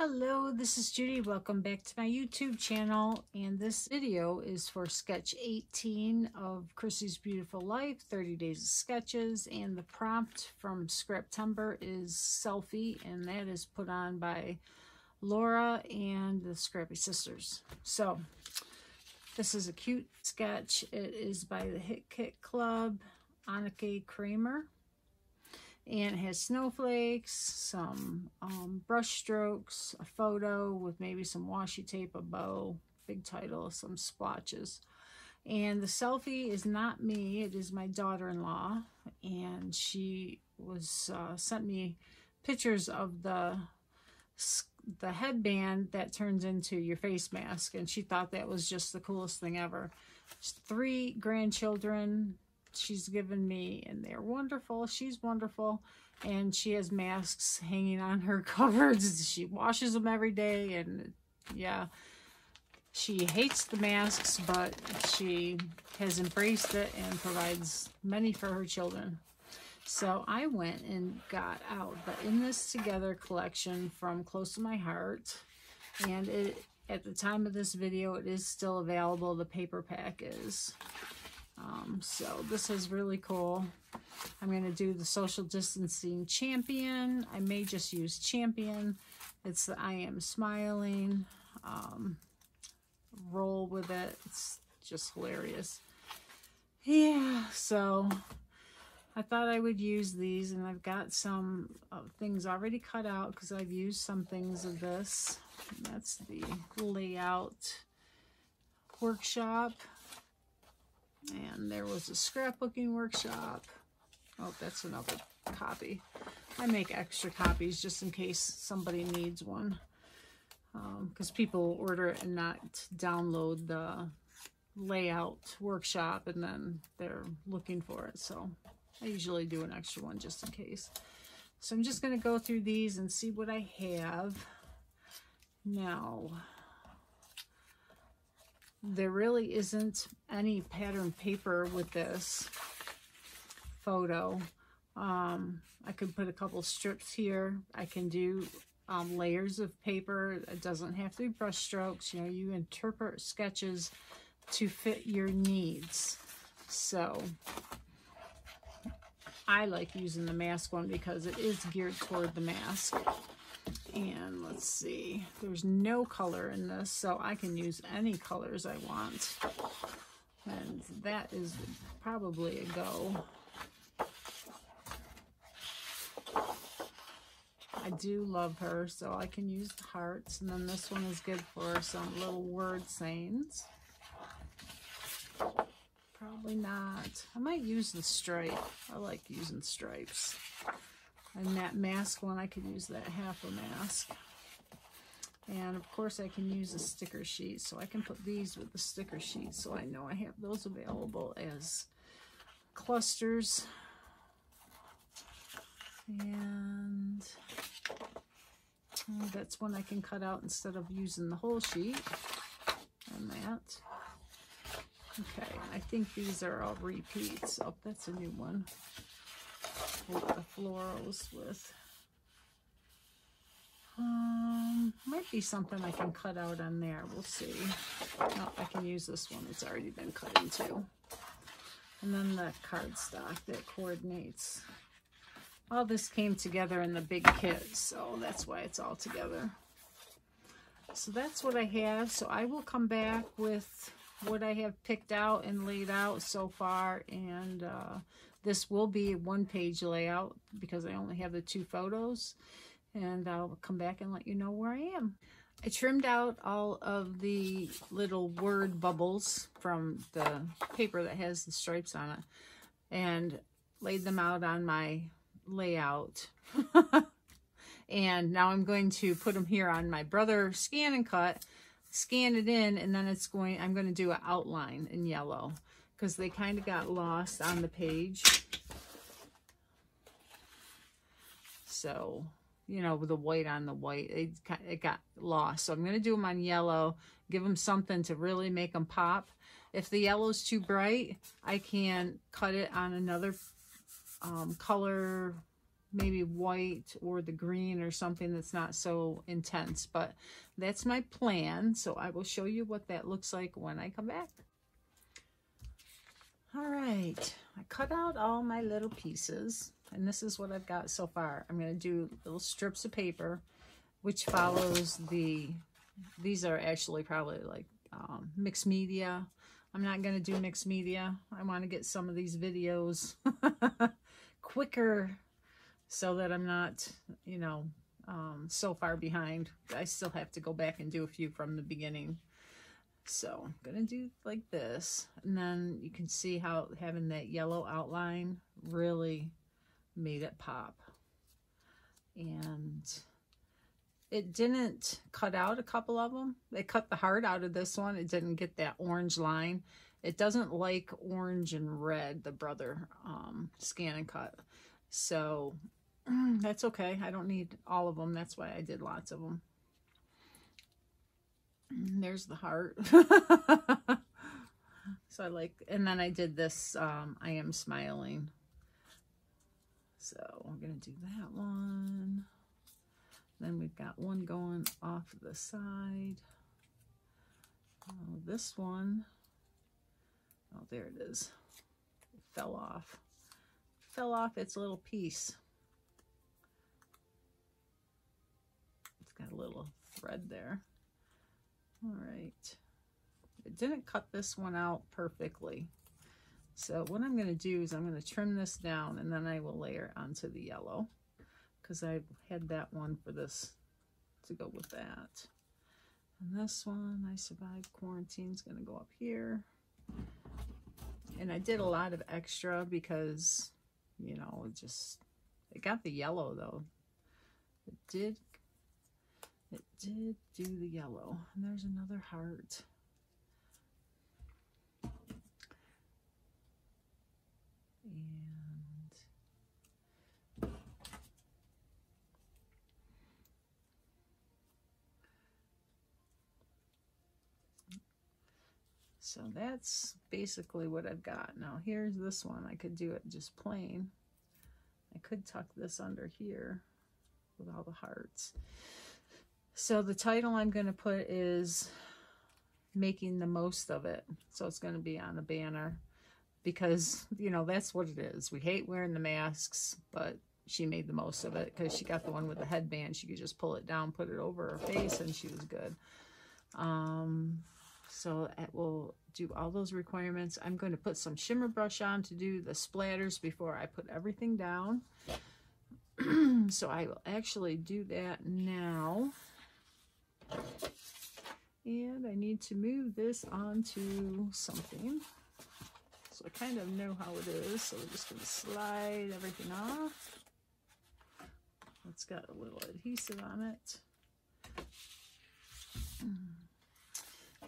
Hello, this is Judy. Welcome back to my YouTube channel, and this video is for sketch 18 of Chrissy's Beautiful Life, 30 Days of Sketches, and the prompt from Scraptember is selfie, and that is put on by Laura and the Scrappy Sisters. So this is a cute sketch. It is by the Hit Kit Club, Anneke Kramer. And it has snowflakes, some brush strokes, a photo with maybe some washi tape, a bow, big title, some splotches. And the selfie is not me, it is my daughter-in-law. And she was sent me pictures of the headband that turns into your face mask. And she thought that was just the coolest thing ever. 3 grandchildren she's given me, and they're wonderful. She's wonderful, and she has masks hanging on her cupboards. She washes them every day, and yeah, she hates the masks, but she has embraced it and provides many for her children. So I went and got out the In This Together collection from Close to My Heart, and at the time of this video, it is still available. The paper pack is. So this is really cool. I'm going to do the social distancing champion. I may just use champion. It's the I am smiling. Roll with it. It's just hilarious. Yeah, so I thought I would use these, and I've got some things already cut out because I've used some things of this. And that's the layout workshop. And there was a scrapbooking workshop. Oh, that's another copy. I make extra copies just in case somebody needs one. Because people order it and not download the layout workshop, and then they're looking for it. So I usually do an extra one just in case. So I'm just going to go through these and see what I have. Now, there really isn't any pattern paper with this photo. I could put a couple strips here. I can do layers of paper. It doesn't have to be brush strokes. You know, you interpret sketches to fit your needs. So I like using the mask one because it is geared toward the mask. And let's see, there's no color in this, so I can use any colors I want. And that is probably a go. I do love her, so I can use the hearts. And then this one is good for some little word sayings. Probably not. I might use the stripe. I like using stripes. And that mask one, I could use that half a mask. And of course I can use a sticker sheet, so I can put these with the sticker sheet, so I know I have those available as clusters. And that's one I can cut out instead of using the whole sheet. And that. Okay, I think these are all repeats. Oh, that's a new one. With the florals with. Might be something I can cut out on there. We'll see. No, I can use this one. It's already been cut into. And then the cardstock that coordinates. All this came together in the big kit, so that's why it's all together. So that's what I have. So I will come back with what I have picked out and laid out so far, and this will be a one-page layout because I only have the 2 photos, and I'll come back and let you know where I am. I trimmed out all of the little word bubbles from the paper that has the stripes on it and laid them out on my layout. And now I'm going to put them here on my Brother Scan and Cut, scan it in, and then I'm going to do an outline in yellow because they kind of got lost on the page. So, you know, with the white on the white, it got lost. So I'm going to do them on yellow, give them something to really make them pop. If the yellow's too bright, I can cut it on another color maybe white or the green or something that's not so intense. But that's my plan. So I will show you what that looks like when I come back. All right, I cut out all my little pieces, and this is what I've got so far. I'm going to do little strips of paper, which follows these are actually probably like mixed media. I'm not going to do mixed media. I want to get some of these videos quicker so that I'm not, you know, so far behind. I still have to go back and do a few from the beginning. So I'm going to do like this. And then you can see how having that yellow outline really made it pop. And it didn't cut out a couple of them. They cut the heart out of this one. It didn't get that orange line. It doesn't like orange and red, the Brother Scan and Cut. So that's okay. I don't need all of them. That's why I did lots of them. There's the heart. So I like, and then I did this, I am smiling. So I'm going to do that one. Then we've got one going off the side. Oh, this one. Oh, there it is. It fell off. Fell off its little piece. It's got a little thread there. All right. It didn't cut this one out perfectly. So what I'm going to do is I'm going to trim this down, and then I will layer onto the yellow, because I had that one for this to go with that. And this one, I Survived Quarantine, is going to go up here. And I did a lot of extra because, you know, it got the yellow though. It did do the yellow. And there's another heart. And so that's basically what I've got. Now here's this one. I could do it just plain. I could tuck this under here with all the hearts. So the title I'm going to put is Making the Most of It. So it's going to be on a banner because, you know, that's what it is. We hate wearing the masks, but she made the most of it because she got the one with the headband. She could just pull it down, put it over her face, and she was good. So it will do all those requirements. I'm going to put some shimmer brush on to do the splatters before I put everything down. So I will actually do that now. And I need to move this onto something. So I kind of know how it is. So we're just going to slide everything off. It's got a little adhesive on it.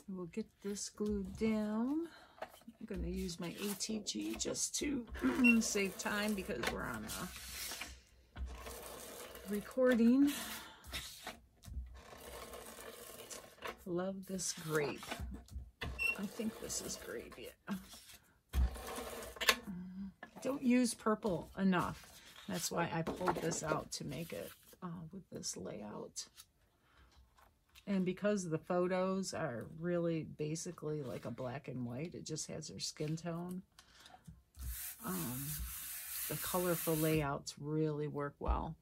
We'll get this glued down. I'm going to use my ATG just to save time because we're on a recording. Love this grape. I think this is grape, yeah. Don't use purple enough. That's why I pulled this out to make it with this layout. And because the photos are really basically like a black and white, it just has their skin tone. The colorful layouts really work well.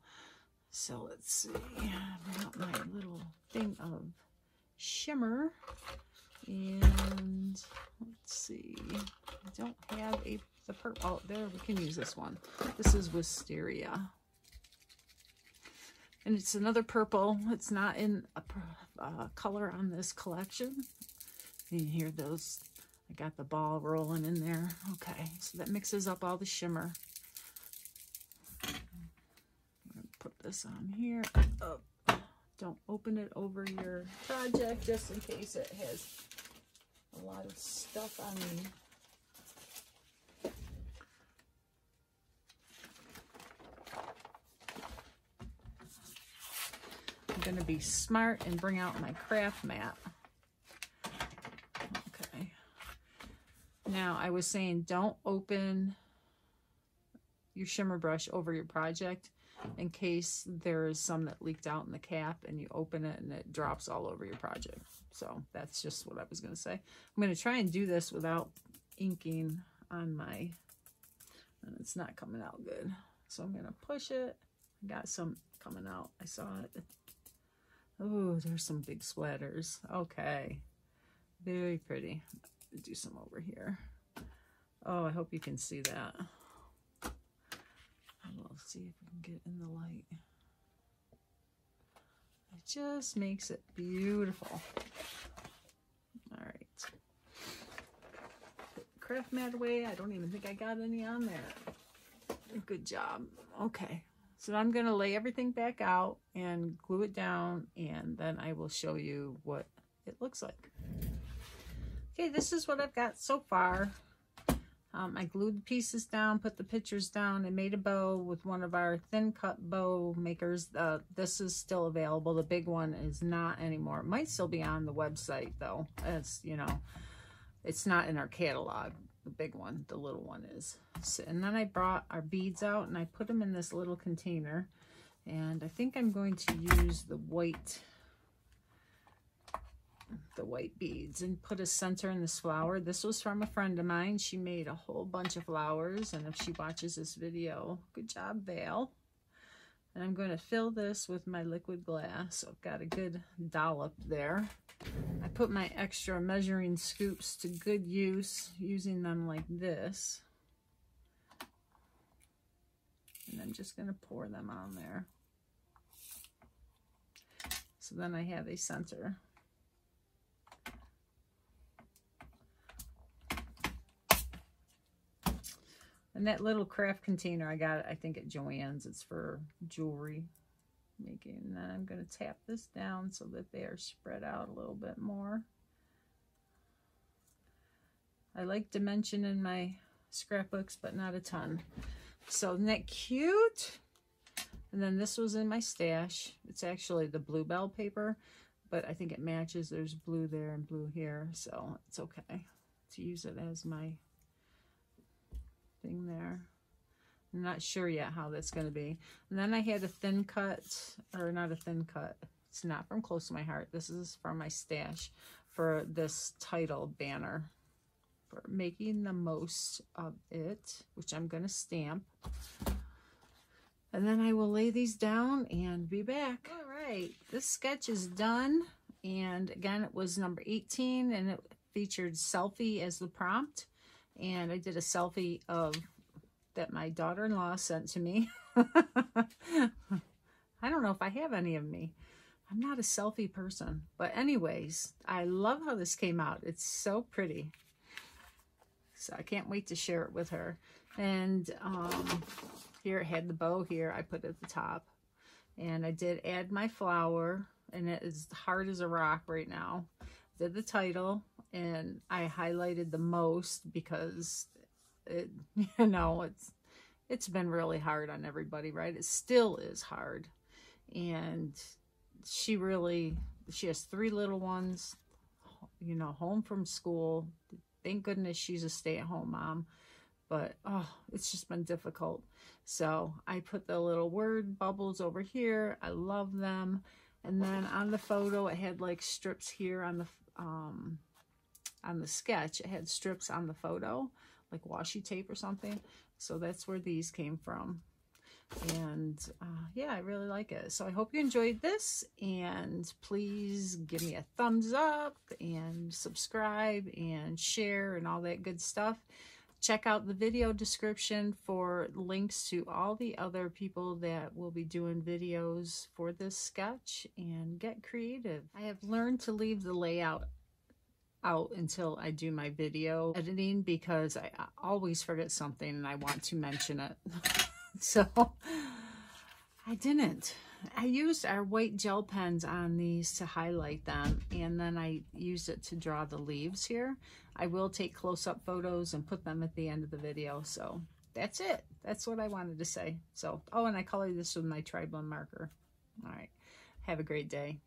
So let's see. I've got my little thing of shimmer. And let's see. I don't have the purple. Oh, there, we can use this one. This is Wisteria. And it's another purple. It's not in a color on this collection. You hear those? I got the ball rolling in there. Okay, so that mixes up all the shimmer. I'm going to put this on here. Oh, don't open it over your project just in case it has a lot of stuff on me. I'm going to be smart and bring out my craft mat. Okay. Now, I was saying don't open your shimmer brush over your project in case there is some that leaked out in the cap and you open it and it drops all over your project. So that's just what I was going to say. I'm going to try and do this without inking on my, and it's not coming out good. So I'm going to push it. I got some coming out. I saw it. Oh, there's some big splatters. Okay. Very pretty. Do some over here. Oh, I hope you can see that. We'll see if we can get in the light. It just makes it beautiful. All right. Put the craft mat away. I don't even think I got any on there. Good job. Okay. So I'm going to lay everything back out and glue it down, and then I will show you what it looks like. Okay, this is what I've got so far. I glued the pieces down, put the pictures down, and made a bow with one of our thin cut bow makers. This is still available. The big one is not anymore. It might still be on the website though. It's, you know, it's not in our catalog. The big one, the little one is. So, and then I brought our beads out and I put them in this little container. And I think I'm going to use the white beads and put a center in this flower. This was from a friend of mine. She made a whole bunch of flowers, and if she watches this video, good job, Val. And I'm going to fill this with my liquid glass. So I've got a good dollop there. I put my extra measuring scoops to good use, using them like this. And I'm just going to pour them on there. So then I have a center. And that little craft container I got, I think at Joann's, it's for jewelry making. And then I'm going to tap this down so that they are spread out a little bit more. I like dimension in my scrapbooks, but not a ton. So isn't that cute? And then this was in my stash. It's actually the bluebell paper, but I think it matches. There's blue there and blue here, so it's okay to use it as my thing there. I'm not sure yet how that's going to be. And then I had a thin cut, or not a thin cut. It's not from Close to My Heart. This is from my stash for this title banner. For making the most of it, which I'm going to stamp. And then I will lay these down and be back. All right, this sketch is done. And again, it was number 18, and it featured selfie as the prompt. And I did a selfie of that my daughter-in-law sent to me. I don't know if I have any of me. I'm not a selfie person. But anyways, I love how this came out. It's so pretty. So I can't wait to share it with her. And here it had the bow here. I put it at the top. And I did add my flower. And it is hard as a rock right now. Did the title. And I highlighted the most because it, you know, it's been really hard on everybody, right? It still is hard. And she has 3 little ones, you know, home from school. Thank goodness she's a stay-at-home mom. But, oh, it's just been difficult. So I put the little word bubbles over here. I love them. And then on the photo, it had like strips here on the sketch. It had strips on the photo, like washi tape or something. So that's where these came from. And yeah, I really like it. So I hope you enjoyed this, and please give me a thumbs up and subscribe and share and all that good stuff. Check out the video description for links to all the other people that will be doing videos for this sketch, and get creative. I have learned to leave the layout out until I do my video editing because I always forget something and I want to mention it. So I didn't. I used our white gel pens on these to highlight them, and then I used it to draw the leaves here. I will take close-up photos and put them at the end of the video. So that's it. That's what I wanted to say. So, oh, and I colored this with my tri-blend marker. All right. Have a great day.